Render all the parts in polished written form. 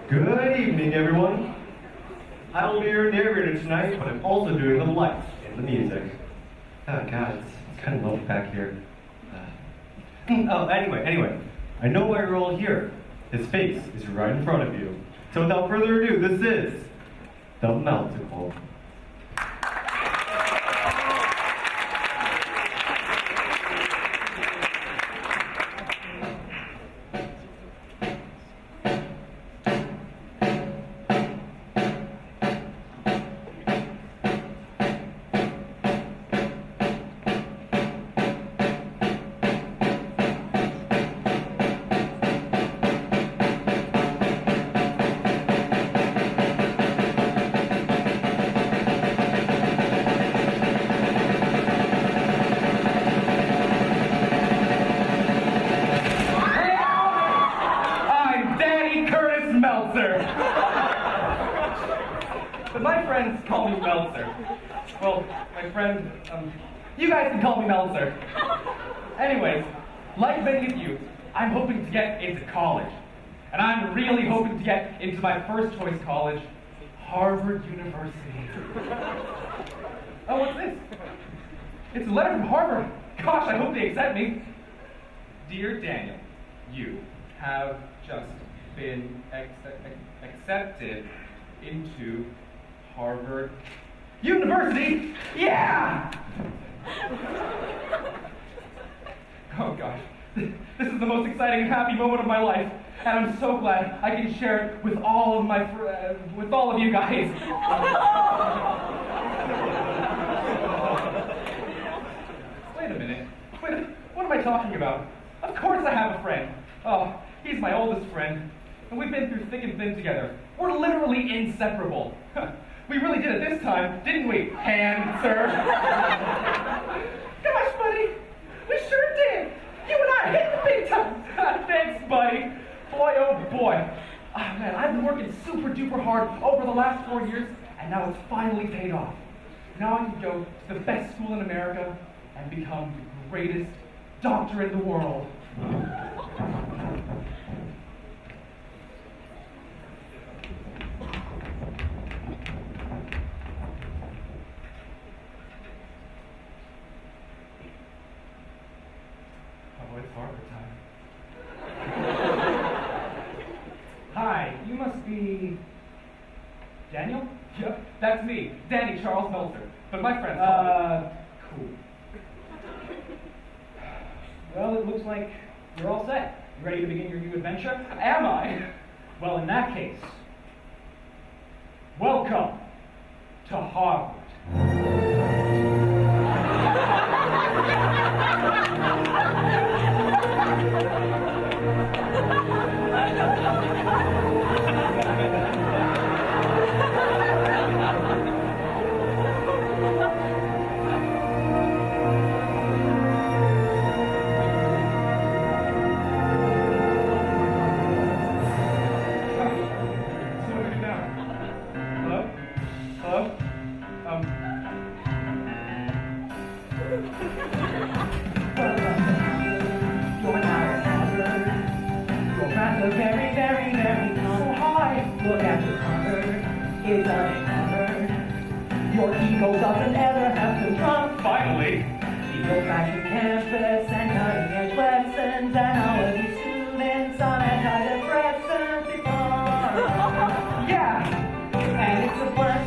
Good evening, everyone. I will be your narrator tonight, but I'm also doing the lights and the music. Oh, God, it's kind of low back here. Anyway, I know why you're all here. His face is right in front of you. So without further ado, this is the Meltzical. But my friends call me Meltzer. Well, my friend, you guys can call me Meltzer. Anyways, like many of you, I'm hoping to get into college. And I'm really hoping to get into my first choice college, Harvard University. Oh, what's this? It's a letter from Harvard. Gosh, I hope they accept me. Dear Daniel, you have just been accepted into Harvard University. Yeah! Oh gosh, this is the most exciting and happy moment of my life, and I'm so glad I can share it with all of with all of you guys. Wait a minute. What am I talking about? Of course I have a friend. Oh, he's my oldest friend, and we've been through thick and thin together. We're literally inseparable. We really did it this time, didn't we, Handtzer? Gosh, buddy, we sure did. You and I hit the big time. Thanks, buddy. Boy, oh boy. Oh, man, I've been working super duper hard over the last 4 years, and now it's finally paid off. Now I can go to the best school in America and become the greatest doctor in the world. Oh, it's Harvard time. Hi, you must be Daniel? Yep, that's me, Danny Charles Meltzer. But my friends call me. Cool. Well, it looks like you're all set. You ready to begin your new adventure? Am I? Well, in that case, welcome to Harvard. Your ego doesn't ever have to run. Finally! The old-fashioned campus and cutting-edge lessons and all of the students on antidepressants. It's fun. Yeah! And it's a flex.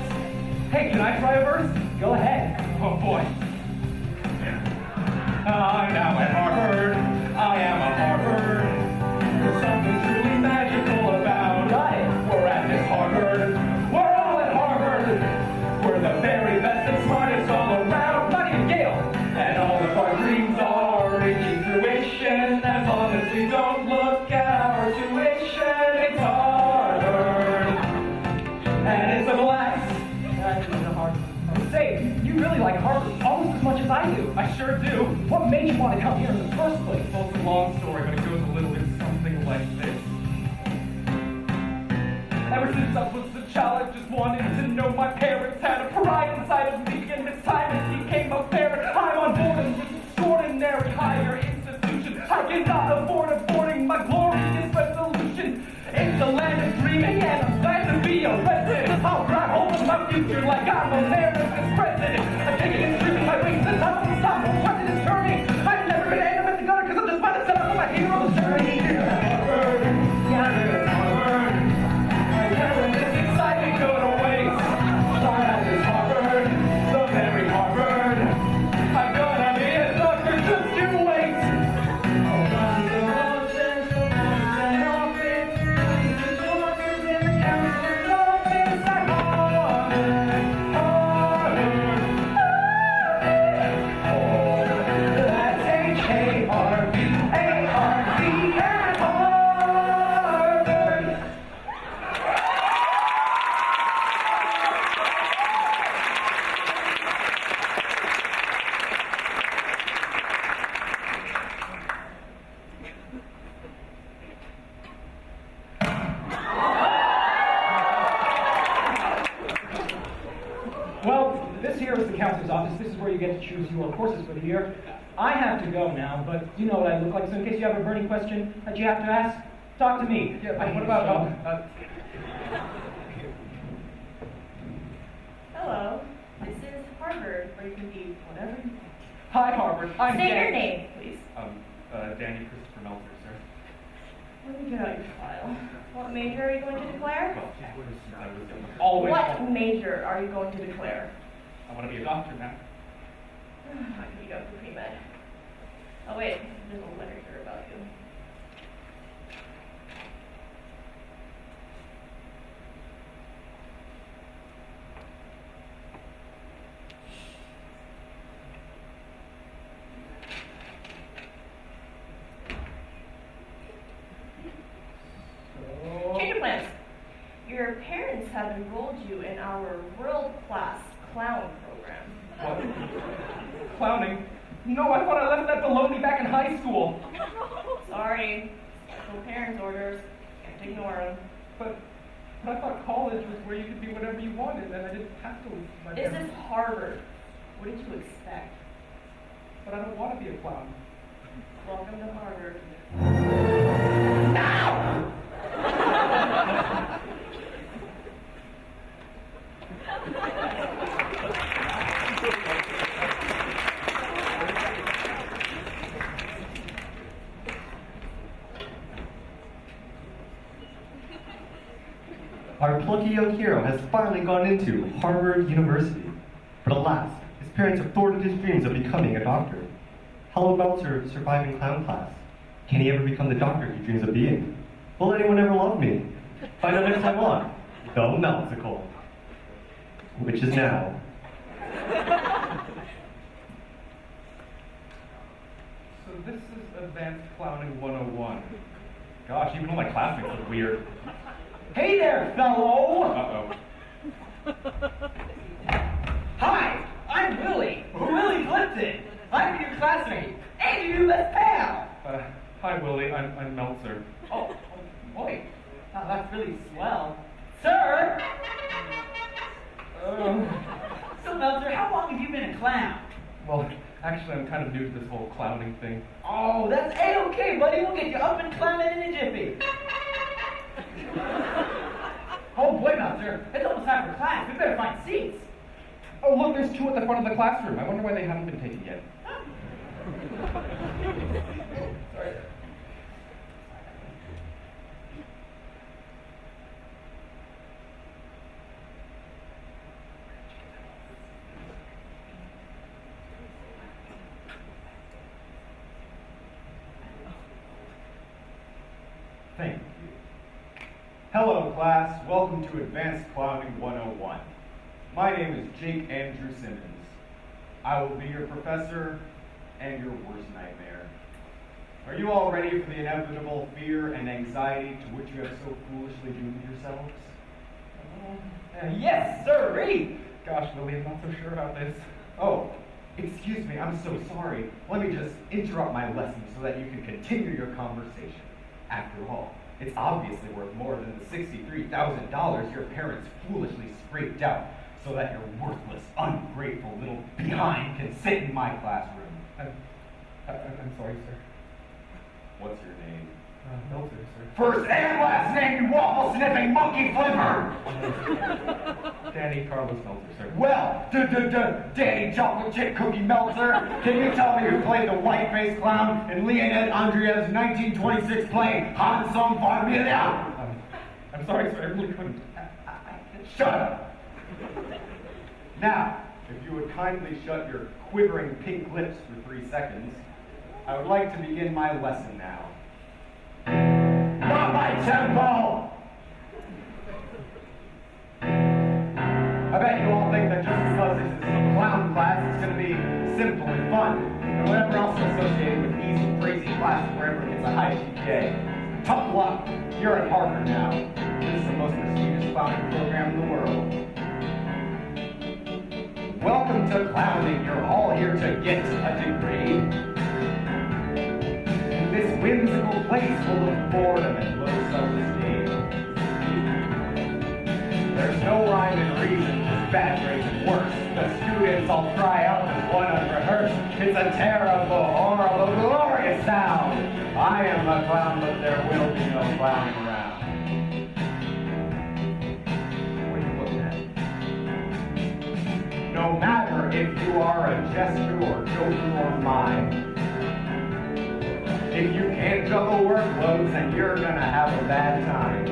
Hey, can I try a verse? Go ahead. Oh boy. I'm now at Harvard. I am a Harvard. There's something truly magical about it. We're at this Harvard. We're all at Harvard. We're the very best and smartest all around. Not even Yale. And all of our dreams are reaching fruition. As long as we don't look at our tuition. It's Harvard. And it's a blast. It's a hard. Say, you really like Harvard almost as much as I do. I sure do. What made you want to come here in the first place? Well, it's a long story, but it goes a little bit something like this. Ever since I was a child, I just wanted to know my parents had a pride inside of me, and this time it became apparent. I'm on board in this extraordinary higher institution. I cannot afford aborting my glorious resolution. It's the land of dreaming and CEO, president. I'll drive home with my future like I'm America's president. I'm taking it through my wings, the top of the stop, the president's turning. I've never been aim at the gutter because I'm just about to set up on my hero's journey. Harvard, yeah, Harvard. Never this excitement go to waste. Start at this Harvard, the very Harvard. I'm gonna be a doctor, just you wait. Well, this here is the counselor's office. This is where you get to choose your courses for the year. I have to go now, but you know what I look like, so in case you have a burning question that you have to ask, talk to me. Yeah, what about, Hello, this is Harvard, where you can be whatever you want. Hi, Harvard. I'm Say your Dan. name, please. Danny Christopher Meltzer, sir. Let me get out your file. What major are you going to declare? Well, since I was always. What major are you going to declare? I want to be a doctor now. I could be go for pre-med. Oh wait, there's a letter here about you. Change your plans. Your parents have enrolled you in our world-class clown program. What? Clowning? No, I thought I left that baloney back in high school. Sorry, special parents' orders. Can't ignore them. But I thought college was where you could be whatever you wanted, and I didn't have to leave my This parents. is Harvard. What did you expect? But I don't want to be a clown. Welcome to Harvard. Our plucky young hero has finally gone into Harvard University. But alas, his parents have thwarted his dreams of becoming a doctor. How will Meltzer survive in clown class? Can he ever become the doctor he dreams of being? Will anyone ever love me? Find out next time on The Meltzical, which is now. So this is Advanced Clowning 101. Gosh, even all my classmates look weird. Hey there, fellow! Uh-oh. Hi, I'm Willy. Willy Plimpton. I'm your classmate and your new best pal. Hi, Willy. I'm Meltzer. Oh, boy. Oh, that's really swell. Sir! So, Meltzer, how long have you been a clown? Well, actually, I'm kind of new to this whole clowning thing. Oh, that's A-okay, buddy. We'll get you up and clowning in a jiffy. Oh, boy, Meltzer. It's almost time for class. We better find seats. Oh, look, there's two at the front of the classroom. I wonder why they haven't been taken yet. Sorry. Thank you. Hello, class. Welcome to Advanced Clowning 101. My name is Jake Andrew Simmons. I will be your professor and your worst nightmare. Are you all ready for the inevitable fear and anxiety to which you have so foolishly doomed yourselves? Yes, sir. Gosh, Willy, I'm not so sure about this. Oh, excuse me, I'm so sorry. Let me just interrupt my lesson so that you can continue your conversation. After all, it's obviously worth more than the $63,000 your parents foolishly scraped out so that your worthless, ungrateful little behind can sit in my classroom. I'm sorry, sir. What's your name? Meltzer, First and last name, you waffle-sniffing monkey flipper! Danny Carlos Meltzer, sir. Well, Danny Chocolate Chip Cookie Meltzer, can you tell me who played the white-faced clown in Leonid Andreev's 1926 play, Han Sung Familia? I'm sorry, sir, I really couldn't. Shut up! Now, if you would kindly shut your quivering pink lips for 3 seconds, I would like to begin my lesson now. Not my tempo! I bet you all think that just because this is a clown class, it's going to be simple and fun, and whatever else is associated with easy, crazy classes where everyone gets a high GPA. Tough luck! You're at Harvard now. This is the most prestigious clowning program in the world. Welcome to clowning. You're all here to get a degree. In this whimsical place full of boredom and low self-esteem. There's no rhyme and reason, just bad grades and worse. The students all cry out as one unrehearsed. It's a terrible, horrible, glorious sound. I am a clown, but there will be no clowning around. What are you looking at? No matter if you are a jester or joker or mime, if you can't juggle workloads, then you're gonna have a bad time.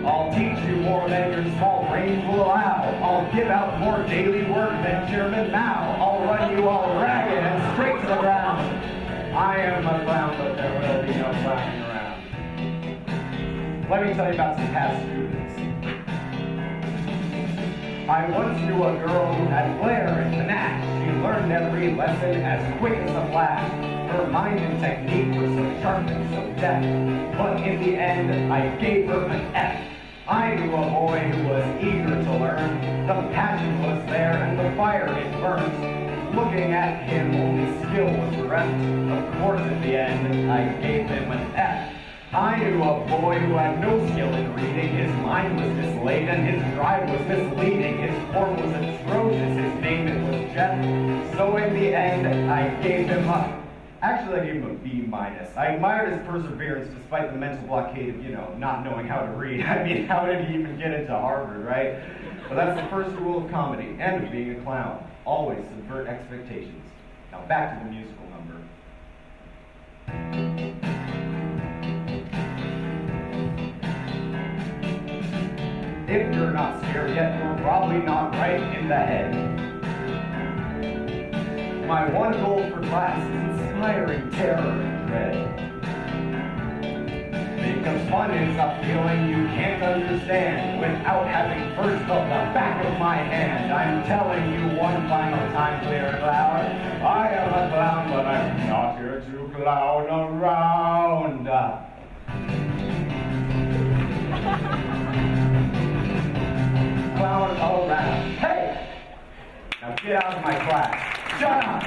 I'll teach you more than your small brain will allow. I'll give out more daily work than Chairman Mao. I'll run you all ragged and straight to the ground. I am a clown, but there will be no clowning around. Let me tell you about some past students. I once knew a girl who had flair and panache. She learned every lesson as quick as a flash. Her mind and technique were so sharp and so deft. But in the end, I gave her an F. I knew a boy who was eager to learn. The passion was there and the fire it burned. Looking at him, only skill was left. Of course, at the end, I gave him an F. I knew a boy who had no skill in reading. His mind was mislaid and his drive was misleading. His form was atrocious, his name it was Jeff. So in the end, I gave him a... Actually, I gave him a B-. I admired his perseverance despite the mental blockade of, not knowing how to read. I mean, how did he even get into Harvard, right? But that's the first rule of comedy and of being a clown. Always subvert expectations. Now back to the musical number. If you're not scared yet, you're probably not right in the head. My one goal for class is inspiring terror and dread. Because fun is a feeling you can't understand without having first felt the back of my hand. I'm telling you one final time, clear and loud. I am a clown, but I'm not here to clown around. Clown around. Hey! Now get out of my class. Shut up!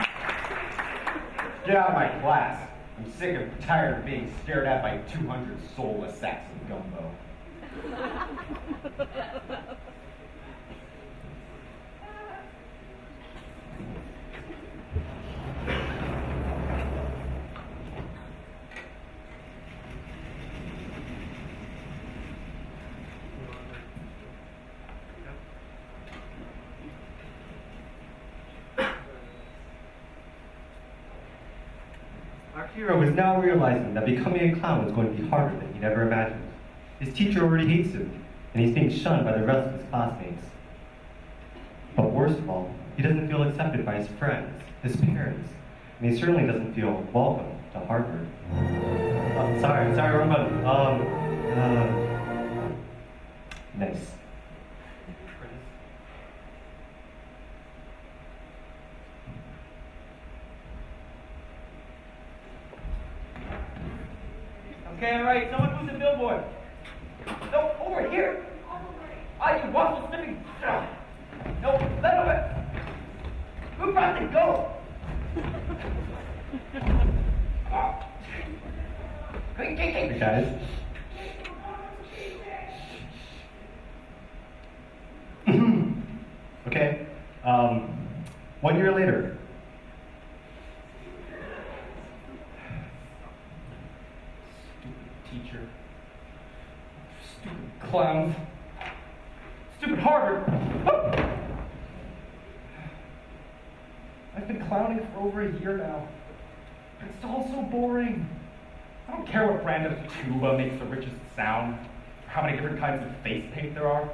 Get out of my class. I'm sick and tired of being stared at by 200 soulless sacks of gumbo. Our hero is now realizing that becoming a clown is going to be harder than he never imagined. His teacher already hates him, and he's being shunned by the rest of his classmates. But worst of all, he doesn't feel accepted by his friends, his parents, and he certainly doesn't feel welcome to Harvard. Sorry, wrong button. Nice. Okay, all right. Someone move the billboard. No, over here. Ah, you waffle sniffing. No, let over. Who brought the goat? Hey guys. 1 year later. teacher. Stupid clowns. Stupid Harvard. Oh! I've been clowning for over a year now. But it's all so boring. I don't care what brand of tuba makes the richest sound, or how many different kinds of face paint there are.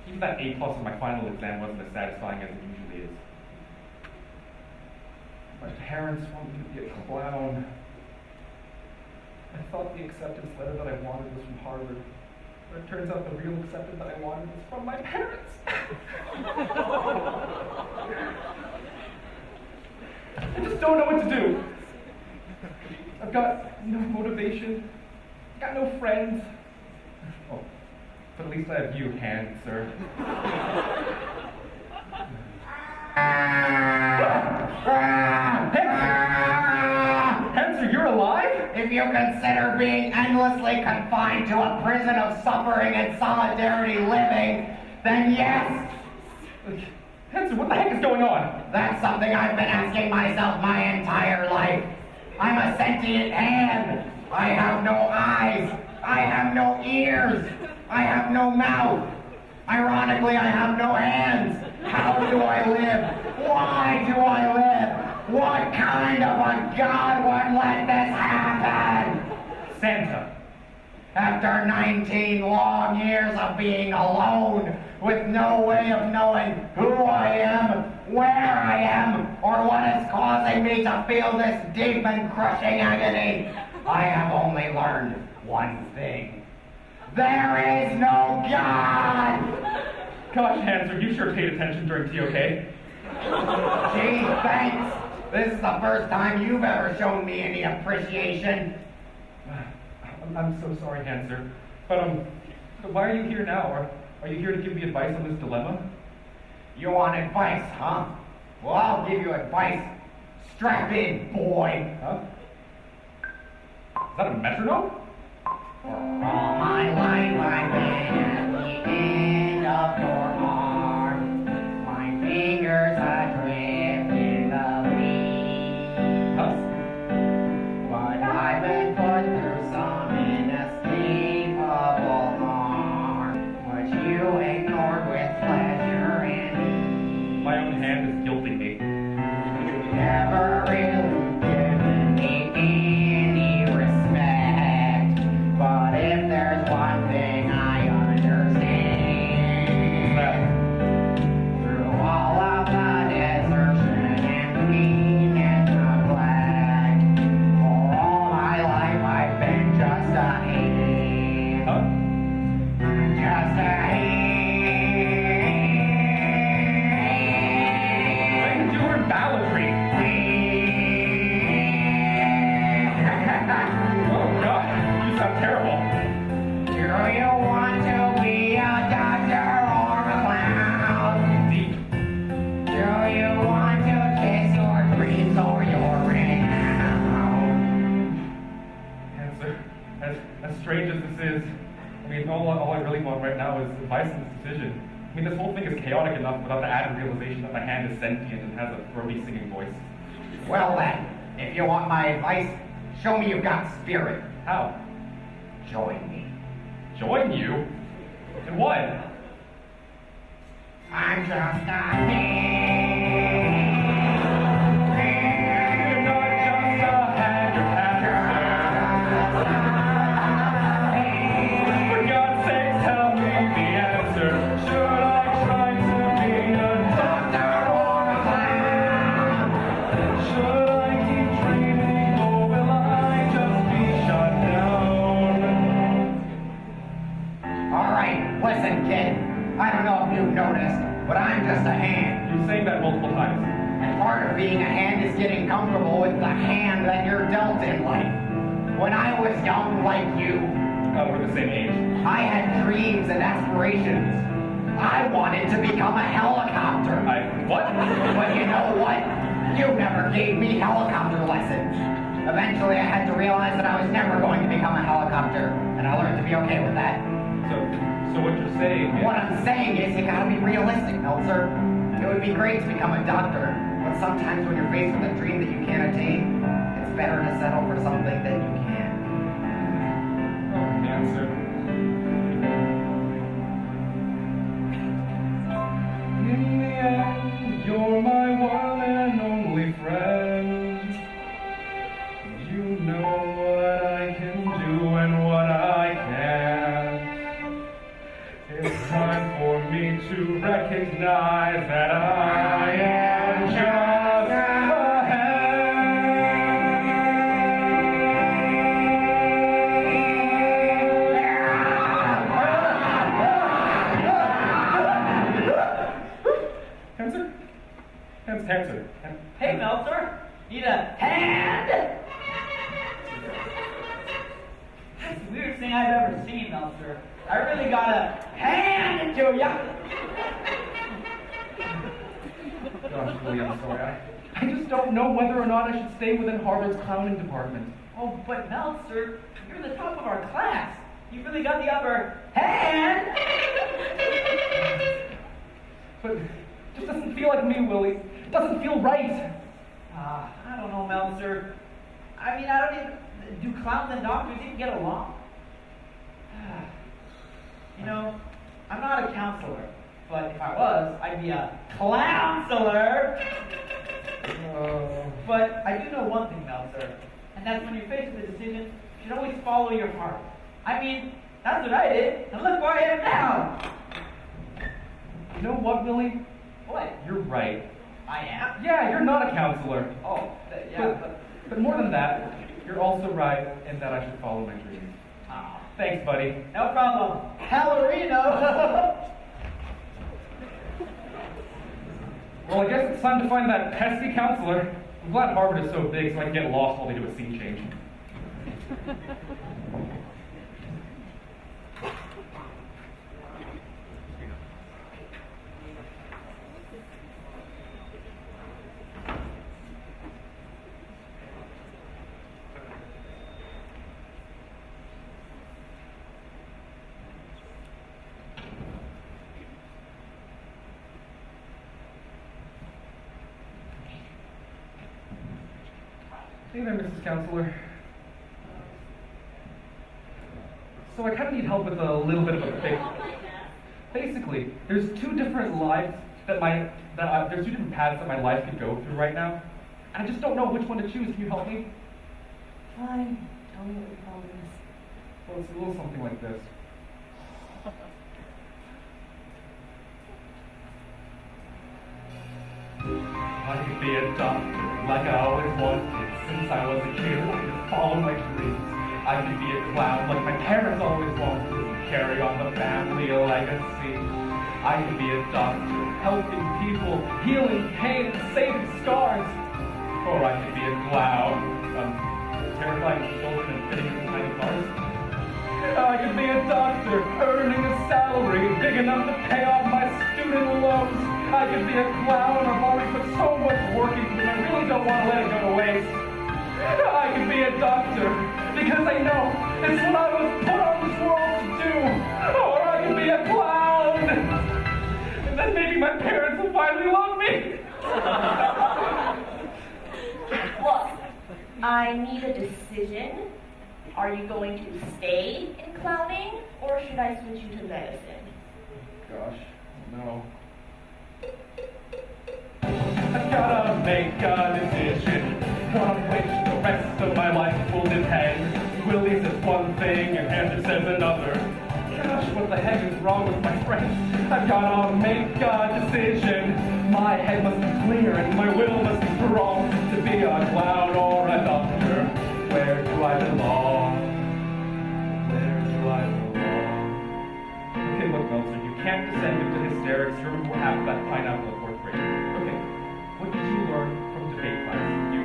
Even that A+ on my final exam wasn't as satisfying as it usually is. My parents want me to be a clown. I thought the acceptance letter that I wanted was from Harvard, but it turns out the real acceptance that I wanted was from my parents. I just don't know what to do. I've got no motivation. I've got no friends. Oh, but at least I have you, Handtzer. Handtzer, you're alive? If you consider being endlessly confined to a prison of suffering and solidarity living, then yes. Handtzer, what the heck is going on? That's something I've been asking myself my entire life. I'm a sentient hand. I have no eyes. I have no ears. I have no mouth. Ironically, I have no hands. How do I live? Why do I live? What kind of a God would let this happen? Santa. After 19 long years of being alone, with no way of knowing who I am, where I am, or what is causing me to feel this deep and crushing agony, I have only learned one thing. There is no God! Gosh, Handtzer, you sure paid attention during TOK. Gee, thanks. This is the first time you've ever shown me any appreciation. I'm so sorry, Handtzer. But why are you here now? Are you here to give me advice on this dilemma? You want advice, huh? Well, I'll give you advice. Strap in, boy. Huh? Is that a metronome? For all my life I've been at the end of your arm. My fingers adrift in the weeds. Huh? But I've been put through some inescapable harm, which you ignored with pleasure and ease. My own hand is guilting me. Never really given me any respect, but if there's one thing I understand, through all of the desertion and pain and neglect, for all my life I've been just a hand. Huh? Just a hand. You were balladry. Oh, God. You sound terrible. Do you want to be a doctor or a clown? Deep. Do you want to chase your dreams or your renown? Handtzer, as strange as this is, I mean, all I really want right now is advice on this decision. I mean, this whole thing is chaotic enough without the added realization that my hand is sentient and has a throaty singing voice. Well then, if you want my advice, show me you've got spirit. How? Join me. Join you? In what? I'm just a man. You're not just a hand, you're For God's sake, tell me the answer. Should I try to be a doctor or a clown? Should I keep dreaming, or will I just be shut down? Alright, listen kid. I don't know if you've noticed, but I'm just a hand. You're saying that multiple times. And part of being a hand is getting comfortable with the hand that you're dealt in life. When I was young like you, We're the same age. I had dreams and aspirations. I wanted to become a helicopter. What? But you know what? You never gave me helicopter lessons. Eventually I had to realize that I was never going to become a helicopter, and I learned to be okay with that. So what you're saying is... What I'm saying is you gotta be realistic, Meltzer. It would be great to become a doctor, but sometimes when you're faced with a dream that you can't attain, it's better to settle for something that you can. thing I've ever seen, Meltzer. I really gotta hand it to ya. Gosh, Willy, I'm sorry. I just don't know whether or not I should stay within Harvard's clowning department. Oh, but Meltzer, you're the top of our class. You really got the upper hand. But it just doesn't feel like me, Willy. It doesn't feel right. I don't know, Meltzer. I mean, I don't even... Do clowns and doctors even get along? You know, I'm not a counselor, but if I was, I'd be a clownselor. But I do know one thing, Meltzer, and that's when you're faced with a decision, you should always follow your heart. I mean, that's what I did, and look where I am now. You know what, Willy? What? You're right. I am? Yeah, you're not a counselor. Oh, yeah, But more than that, you're also right in that I should follow my dreams. Oh, Thanks, buddy. no problem. Ballerino. Well, I guess it's time to find that pesky counselor. I'm glad Harvard is so big so I can get lost while they do a scene change. Hey there, Mrs. Counselor. So I kind of need help with a little bit of a fix. Basically, there's two different lives there's two different paths that my life could go through right now. And I just don't know which one to choose. Can you help me? Fine. Tell me what your problem is. Well, it's a little something like this. I could be a doctor, like I always wanted. Since I was a kid, I could follow my dreams. I could be a clown, like my parents always wanted, and carry on the family legacy. I could be a doctor, helping people, healing pain, and saving scars. Or I could be a clown, terrifying children and fitting into tiny cars. I could be a doctor, earning a salary big enough to pay off my student loans. I could be a clown. I've already put so much work into it, I really don't want to let it go to waste. I could be a doctor, because I know it's what I was put on this world to do. Or I could be a clown. And then maybe my parents will finally love me. Look, I need a decision. Are you going to stay in clowning, or should I switch you to medicine? Gosh, no. I've gotta make a decision on which the rest of my life will depend. Willy says one thing and Handtzer says another. Gosh, what the heck is wrong with my friend? I've gotta make a decision. My head must be clear and my will must be strong to be a clown or a doctor. Where do I belong? Where do I belong? Okay, look, Meltzer, you can't descend into hysterics. You remember what happened at Pineapple at 4th grade. Okay, what did you learn from debate class? You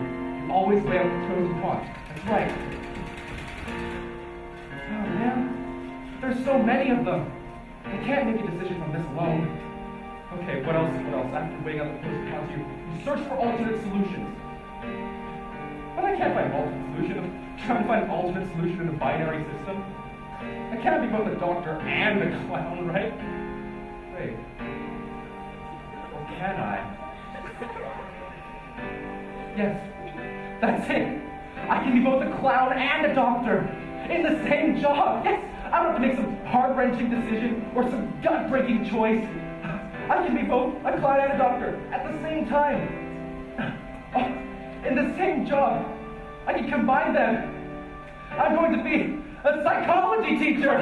always weigh out the pros and cons. That's right. Oh, man. There's so many of them. I can't make a decision on this alone. Okay, what else? After weighing out the pros and cons, you search for alternate solutions. But I can't find an alternate solution. I'm trying to find an alternate solution in a binary system. I can't be both a doctor and a clown, right? Wait. Or can I? Yes, that's it. I can be both a clown and a doctor in the same job. Yes, I don't have to make some heart-wrenching decision or some gut-breaking choice. I can be both a clown and a doctor at the same time. Oh, in the same job. I can combine them. I'm going to be a psychology teacher.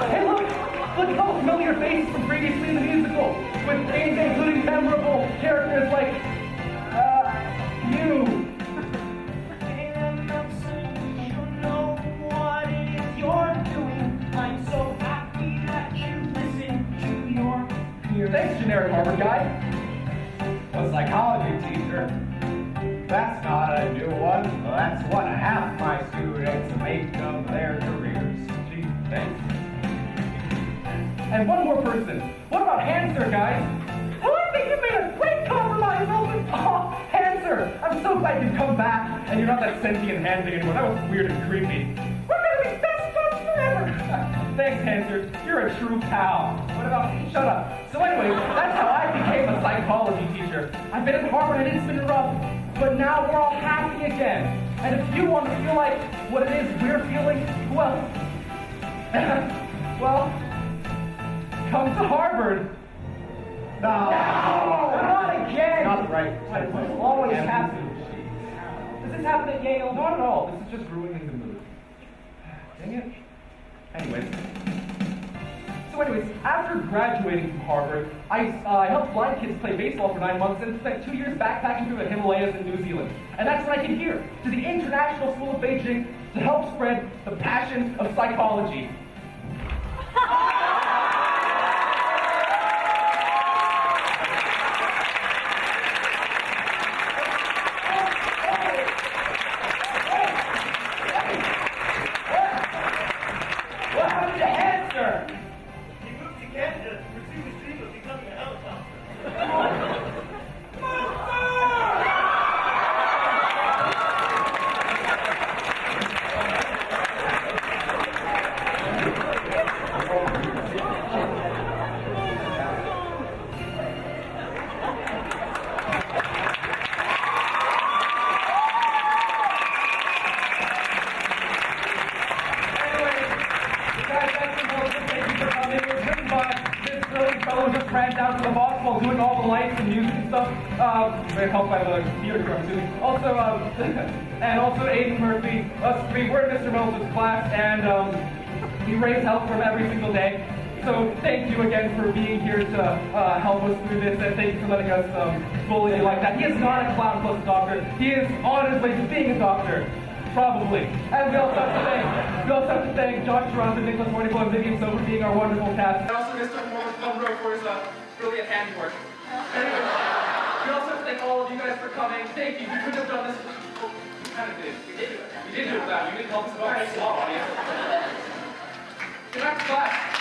Hey, look at all the familiar faces from previously in the musical, with names including memorable characters like, you. You know what it is you're doing. I'm so happy that you listen to your peers. Thanks, generic Harvard guy. A psychology teacher? That's not a new one. Well, that's what half my students make of their careers. Gee, thanks. And one more person. What about Handtzer, guys? Oh, I think you made a great compromise, Melvin. Oh, Handtzer, I'm so glad you've come back and you're not that sentient hand thing anymore. That was weird and creepy. We're gonna be best buds forever. Thanks, Handtzer. You're a true pal. What about me? Shut up. So anyway, that's how I became a psychology teacher. I've been at Harvard and it's been rough, but now we're all happy again. And if you want to feel like what it is we're feeling, well, well, come to Harvard. No, not again. Not right. This always happens. Does this happen at Yale? Not at all. This is just ruining the mood. Dang it. Anyways, after graduating from Harvard, I helped blind kids play baseball for 9 months and spent 2 years backpacking through the Himalayas in New Zealand. And that's when I came here, to the International School of Beijing, to help spread the passion of psychology. What happened to Handtzer? He moved to Canada to pursue his dream of becoming a helicopter. Doing all the lights and music and stuff, very helped by the theater crew, I'm assuming. Also, and also Aidan Murphy, us three, we're in Mr. Meltzer's class, and we raise help from every single day. So thank you again for being here to help us through this, and thank you for letting us bully you like that. He is not a clown plus doctor. He is on his way to being a doctor. Probably. And we also have to thank Josh Ronson, Nicholas Horniblow, and Vivian So for being our wonderful cast. And also Mr. Munro for his brilliant handiwork. Anyway, we also have to thank all of you guys for coming. Thank you. We couldn't have done this. Well, we kind of did. We did do it. We did do it without you. You didn't help us out. Good night, class.